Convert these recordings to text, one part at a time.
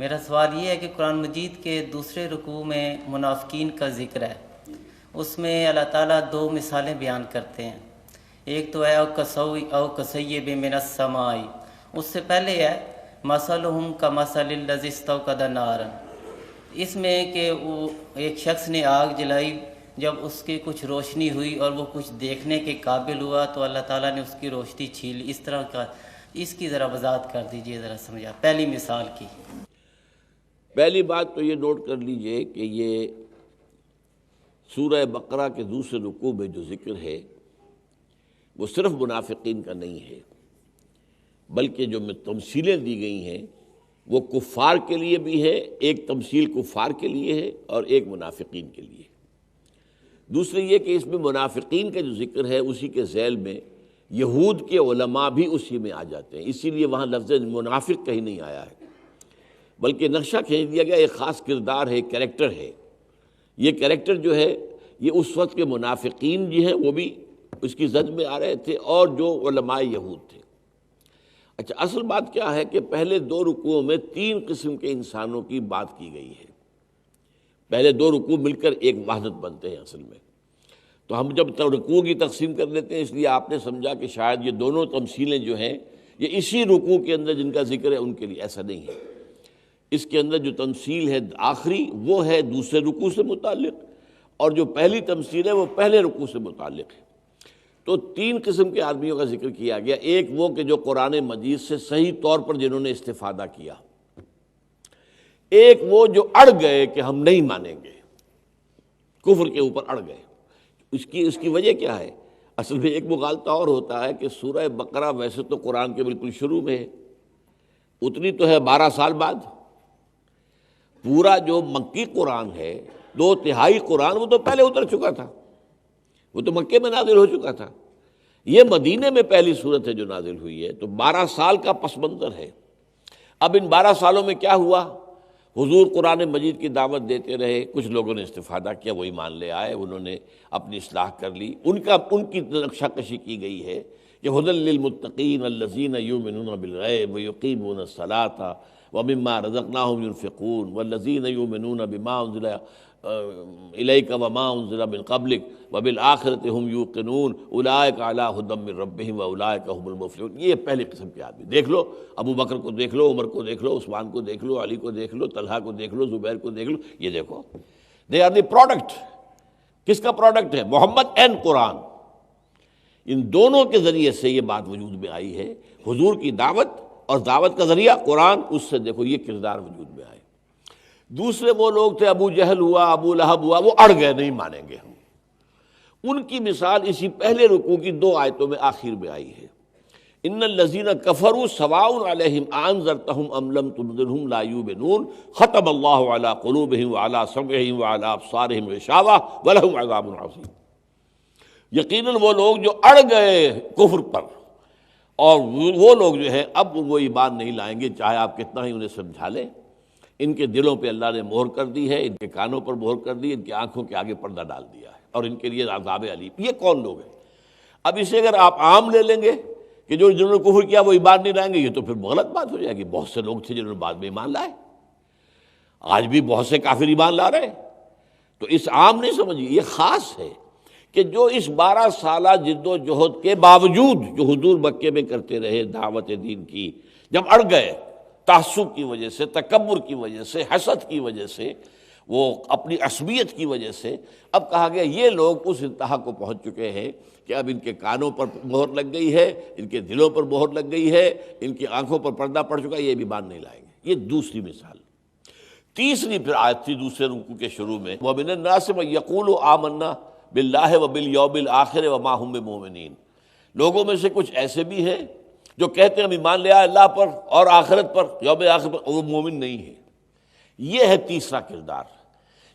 میرا سوال یہ ہے کہ قرآن مجید کے دوسرے رکوع میں منافقین کا ذکر ہے، اس میں اللہ تعالیٰ دو مثالیں بیان کرتے ہیں، ایک تو ہے او کصیب من السماء، اس سے پہلے ہے مثلہم کمثل الذی استوقد نارا، اس میں کہ وہ ایک شخص نے آگ جلائی، جب اس کی کچھ روشنی ہوئی اور وہ کچھ دیکھنے کے قابل ہوا تو اللہ تعالیٰ نے اس کی روشنی چھین لی، اس طرح کا اس کی ذرا وضاحت کر دیجئے، ذرا سمجھا پہلی مثال کی۔ پہلی بات تو یہ نوٹ کر لیجئے کہ یہ سورہ بقرہ کے دوسرے رکوع میں جو ذکر ہے وہ صرف منافقین کا نہیں ہے، بلکہ جو تمثیلیں دی گئی ہیں وہ کفار کے لیے بھی ہے، ایک تمثیل کفار کے لیے ہے اور ایک منافقین کے لیے۔ دوسرے یہ کہ اس میں منافقین کا جو ذکر ہے اسی کے ذیل میں یہود کے علماء بھی اسی میں آ جاتے ہیں، اسی لیے وہاں لفظ منافق کہیں نہیں آیا ہے، بلکہ نقشہ کھینچ دیا گیا ایک خاص کردار ہے، کریکٹر ہے۔ یہ کریکٹر جو ہے یہ اس وقت کے منافقین جو ہیں وہ بھی اس کی زد میں آ رہے تھے اور جو علماء یہود تھے۔ اچھا، اصل بات کیا ہے کہ پہلے دو رکوعوں میں تین قسم کے انسانوں کی بات کی گئی ہے، پہلے دو رکوع مل کر ایک وحدت بنتے ہیں اصل میں۔ تو ہم جب رکوع کی تقسیم کر لیتے ہیں اس لیے آپ نے سمجھا کہ شاید یہ دونوں تمثیلیں جو ہیں یہ اسی رکوع کے اندر جن کا ذکر ہے ان کے لیے، ایسا نہیں ہے۔ اس کے اندر جو تمثیل ہے آخری وہ ہے دوسرے رکوع سے متعلق، اور جو پہلی تمثیل ہے وہ پہلے رکوع سے متعلق ہے۔ تو تین قسم کے آدمیوں کا ذکر کیا گیا، ایک وہ کہ جو قرآن مجید سے صحیح طور پر جنہوں نے استفادہ کیا، ایک وہ جو اڑ گئے کہ ہم نہیں مانیں گے، کفر کے اوپر اڑ گئے۔ اس کی وجہ کیا ہے؟ اصل میں ایک مغالطہ اور ہوتا ہے کہ سورہ بقرہ ویسے تو قرآن کے بالکل شروع میں ہے، اتنی تو ہے 12 سال بعد۔ پورا جو مکی قرآن ہے 2/3 قرآن وہ تو پہلے اتر چکا تھا، وہ تو مکے میں نازل ہو چکا تھا۔ یہ مدینے میں پہلی صورت ہے جو نازل ہوئی ہے، تو 12 سال کا پس منظر ہے۔ اب ان 12 سالوں میں کیا ہوا؟ حضور قرآن مجید کی دعوت دیتے رہے، کچھ لوگوں نے استفادہ کیا، وہ ایمان لے آئے، انہوں نے اپنی اصلاح کر لی، ان کی نقشہ کشی کی گئی ہے کہ ھدی للمتقین الذین یؤمنون بالغیب ویقیمون الصلاۃ ومما رزقناہم ینفقون والذین یؤمنون بما انزل الیک وما انزل من قبلک وبالآخرۃ ھم یوقنون اولئک علی ھدی من ربہم واولئک ھم المفلحون۔ یہ پہلے قسم کے آدمی، دیکھ لو ابو بکر کو دیکھ لو، عمر کو دیکھ لو، عثمان کو دیکھ لو، علی کو دیکھ لو، طلحہ کو دیکھ لو، زبیر کو دیکھ لو، یہ دیکھو دے آر دی پروڈکٹ۔ کس کا پروڈکٹ ہے؟ محمد اینڈ قرآن۔ ان دونوں کے ذریعے سے یہ بات وجود میں آئی ہے، حضور کی دعوت اور دعوت کا ذریعہ قرآن، اس سے دیکھو یہ کردار وجود میں آئے۔ دوسرے وہ لوگ تھے، ابو جہل ہوا، ابو لہب ہوا، وہ اڑ گئے، نہیں مانیں گے ہم۔ ان کی مثال اسی پہلے رکوع کی 2 آیتوں میں آخر میں آئی ہے، ان الذین کفروا سواء علیہم انذرتہم ام لم تنذرہم لا یؤمنون ختم اللہ علی قلوبہم وعلی سمعہم وعلی ابصارہم غشاوہ ولہم عذاب عظیم۔ یقیناً وہ لوگ جو اڑ گئے کفر پر، اور وہ لوگ جو ہے اب وہ ایمان نہیں لائیں گے چاہے آپ کتنا ہی انہیں سمجھا لیں۔ ان کے دلوں پہ اللہ نے مہر کر دی ہے، ان کے کانوں پر مہر کر دی، ان کی آنکھوں کے آگے پردہ ڈال دیا ہے، اور ان کے لیے عذاب علیم۔ یہ کون لوگ ہیں؟ اب اسے اگر آپ عام لے لیں گے کہ جنہوں نے کفر کیا وہ ایمان نہیں لائیں گے، یہ تو پھر غلط بات ہو جائے گی۔ بہت سے لوگ تھے جنہوں نے بعد میں ایمان لائے، آج بھی بہت سے کافر ایمان لا رہے ہیں۔ تو اس عام نہیں سمجھیے، یہ خاص ہے کہ جو اس 12 سالہ جد و جہد کے باوجود جو حضور مکے میں کرتے رہے دعوت دین کی، جب اڑ گئے تعصب کی وجہ سے، تکبر کی وجہ سے، حسد کی وجہ سے، وہ اپنی عصبیت کی وجہ سے، اب کہا گیا یہ لوگ اس انتہا کو پہنچ چکے ہیں کہ اب ان کے کانوں پر مہر لگ گئی ہے، ان کے دلوں پر مہر لگ گئی ہے، ان کی آنکھوں پر پردہ پڑ چکا ہے، یہ بھی ایمان نہیں لائیں گے۔ یہ دوسری مثال۔ تیسری پھر آیت تھی دوسرے رکوع کے شروع میں، وَمِنَ النَّاسِ مَن يَقُولُ آمَنَّا بِاللَّهِ وَبِالْيَوْمِ الْآخِرِ وَمَا هُم بِمُؤْمِنِينَ۔ لوگوں میں سے کچھ ایسے بھی ہیں جو کہتے ہیں ہم ایمان لے آئے اللہ پر اور آخرت پر، یوم آخر پر، وہ مومن نہیں ہے۔ یہ ہے تیسرا کردار۔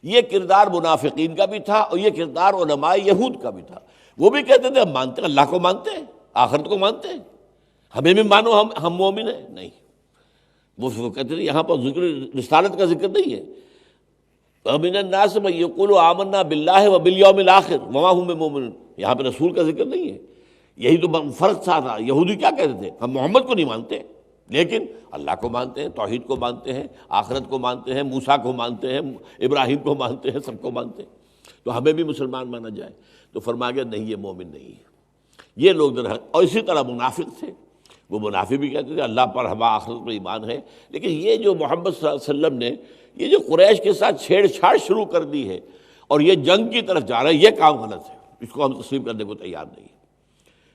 یہ کردار منافقین کا بھی تھا اور یہ کردار علماء یہود کا بھی تھا۔ وہ بھی کہتے تھے ہم مانتے ہیں، اللہ کو مانتے ہیں، آخرت کو مانتے ہیں، ہمیں بھی مانو ہم مومن ہیں۔ نہیں، وہ کہتے تھے یہاں پر ذکر رسالت کا ذکر نہیں ہے۔ وَمِنَ النَّاسِ مَن يَقُولُ آمَنَّا بِاللَّهِ وَبِالْيَوْمِ الْآخِرِ وَمَا هُم بِمُؤْمِنِينَ۔ یہاں پہ رسول کا ذکر نہیں ہے۔ یہی تو فرق تھا۔ یہودی کیا کہتے تھے؟ ہم محمد کو نہیں مانتے، لیکن اللہ کو مانتے ہیں، توحید کو مانتے ہیں، آخرت کو مانتے ہیں، موسیٰ کو مانتے ہیں، ابراہیم کو مانتے ہیں، سب کو مانتے ہیں، تو ہمیں بھی مسلمان مانا جائے؟ تو فرمایا گیا نہیں، یہ مومن نہیں ہے، یہ لوگ اور اسی طرح منافق تھے، وہ منافق بھی کہتے تھے اللہ پر ہمارا آخرت پر ایمان ہے، لیکن یہ جو محمد صلی اللہ علیہ وسلم نے یہ جو قریش کے ساتھ چھیڑ چھاڑ شروع کر دی ہے اور یہ جنگ کی طرف جا رہا ہے، یہ کام غلط ہے، اس کو ہم تسلیم کرنے کو تیار نہیں ہیں۔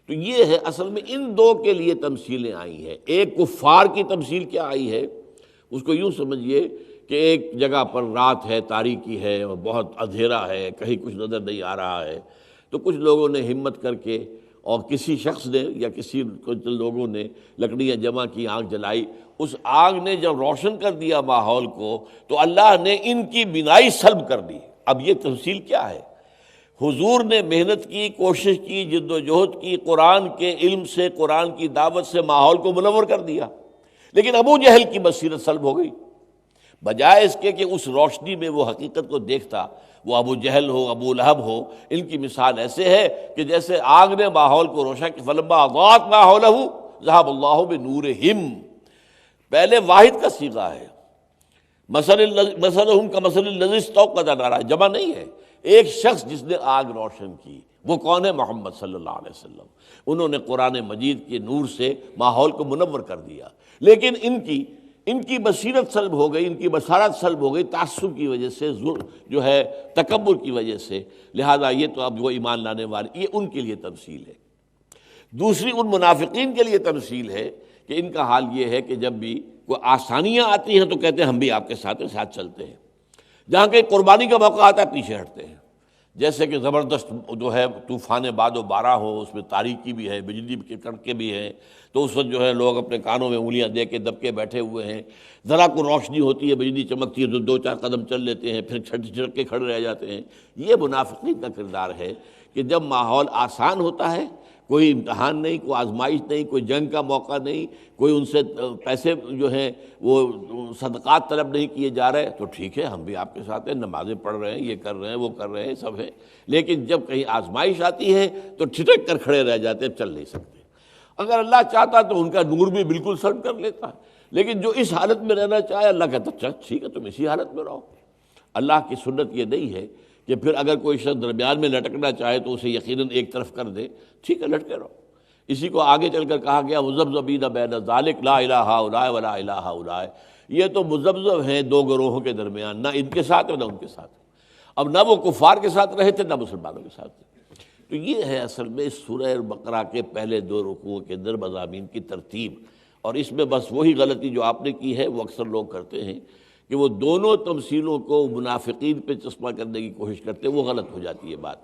تو یہ ہے اصل میں ان دو کے لیے تمثیلیں آئی ہیں۔ ایک کفار کی تمثیل کیا آئی ہے، اس کو یوں سمجھیے کہ ایک جگہ پر رات ہے، تاریکی ہے اور بہت اندھیرا ہے، کہیں کچھ نظر نہیں آ رہا ہے، تو کچھ لوگوں نے ہمت کر کے اور کسی شخص نے یا کسی کچھ لوگوں نے لکڑیاں جمع کی، آگ جلائی، اس آگ نے جب روشن کر دیا ماحول کو تو اللہ نے ان کی بینائی سلب کر دی۔ اب یہ تفصیل کیا ہے؟ حضور نے محنت کی، کوشش کی، جد و جہد کی، قرآن کے علم سے، قرآن کی دعوت سے ماحول کو منور کر دیا، لیکن ابو جہل کی بصیرت سلب ہو گئی۔ بجائے اس کے کہ اس روشنی میں وہ حقیقت کو دیکھتا، وہ ابو جہل ہو، ابو لہب ہو، ان کی مثال ایسے ہے کہ جیسے آگ نے ماحول کو روشن کیا، فلما اضاءت ما حولہ ذهب اللہ بنورہم، پہلے واحد کا صیغہ ہے، مثلہم کمثل الذی استوقد نارا، جمع نہیں ہے، ایک شخص جس نے آگ روشن کی، وہ کون ہے؟ محمد صلی اللہ علیہ وسلم۔ انہوں نے قرآن مجید کے نور سے ماحول کو منور کر دیا، لیکن ان کی بصیرت سلب ہو گئی، ان کی بصارت سلب ہو گئی تعصب کی وجہ سے، جو ہے تکبر کی وجہ سے، لہذا یہ تو اب وہ ایمان لانے والے، یہ ان کے لیے تمثیل ہے۔ دوسری ان منافقین کے لیے تمثیل ہے کہ ان کا حال یہ ہے کہ جب بھی کوئی آسانیاں آتی ہیں تو کہتے ہیں ہم بھی آپ کے ساتھ چلتے ہیں، جہاں کہ قربانی کا موقع آتا ہے پیچھے ہٹتے ہیں۔ جیسے کہ زبردست جو ہے طوفان باد و بارہ ہو، اس میں تاریکی بھی ہے، بجلی کے کڑکے بھی ہیں، تو اس وقت جو ہے لوگ اپنے کانوں میں انگلیاں دے کے دب کے بیٹھے ہوئے ہیں، ذرا کو روشنی ہوتی ہے، بجلی چمکتی ہے تو دو چار قدم چل لیتے ہیں، پھر چھٹک کے کھڑے رہ جاتے ہیں۔ یہ منافقین کا کردار ہے کہ جب ماحول آسان ہوتا ہے، کوئی امتحان نہیں، کوئی آزمائش نہیں، کوئی جنگ کا موقع نہیں، کوئی ان سے پیسے جو ہیں وہ صدقات طلب نہیں کیے جا رہے، تو ٹھیک ہے ہم بھی آپ کے ساتھ ہیں، نمازیں پڑھ رہے ہیں، یہ کر رہے ہیں، وہ کر رہے ہیں، سب ہے۔ لیکن جب کہیں آزمائش آتی ہے تو ٹھٹک کر کھڑے رہ جاتے ہیں، چل نہیں سکتے۔ اگر اللہ چاہتا تو ان کا نور بھی بالکل سلب کر لیتا، لیکن جو اس حالت میں رہنا چاہے، اللہ کہتا چل ٹھیک ہے تم اسی حالت میں رہو۔ اللہ کی سنت یہ نہیں ہے کہ پھر اگر کوئی شخص درمیان میں لٹکنا چاہے تو اسے یقیناً ایک طرف کر دے، ٹھیک ہے لٹکے رہو۔ اسی کو آگے چل کر کہا گیا مذبذبین بین ذالک لا الہ ہؤلاء ولا الہ ہؤلاء، یہ تو مذبذب ہیں دو گروہوں کے درمیان، نہ ان کے ساتھ نہ ان کے ساتھ۔ اب نہ وہ کفار کے ساتھ رہے تھے نہ مسلمانوں کے ساتھ تھے۔ تو یہ ہے اصل میں سورہ بقرہ کے پہلے دو رکوعوں کے اندر مضامین کی ترتیب، اور اس میں بس وہی غلطی جو آپ نے کی ہے وہ اکثر لوگ کرتے ہیں کہ وہ دونوں تمثیلوں کو منافقین پہ چسپاں کرنے کی کوشش کرتے ہیں، وہ غلط ہو جاتی ہے بات۔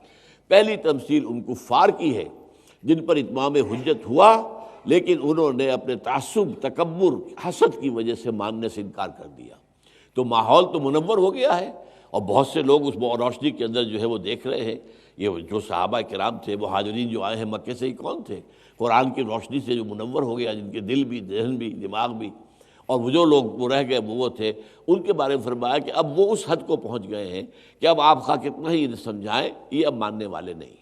پہلی تمثیل ان کفار کی ہے جن پر اتمام حجت ہوا، لیکن انہوں نے اپنے تعصب، تکبر، حسد کی وجہ سے ماننے سے انکار کر دیا، تو ماحول تو منور ہو گیا ہے، اور بہت سے لوگ اس روشنی کے اندر جو ہے وہ دیکھ رہے ہیں۔ یہ جو صحابہ کرام تھے، مہاجرین جو آئے ہیں مکے سے، ہی کون تھے؟ قرآن کی روشنی سے جو منور ہو گیا، جن کے دل بھی، ذہن بھی، دماغ بھی، اور وہ جو لوگ وہ رہ گئے وہ تھے، ان کے بارے میں فرمایا کہ اب وہ اس حد کو پہنچ گئے ہیں کہ اب آپ خواہ کتنا ہی سمجھائیں، یہ اب ماننے والے نہیں۔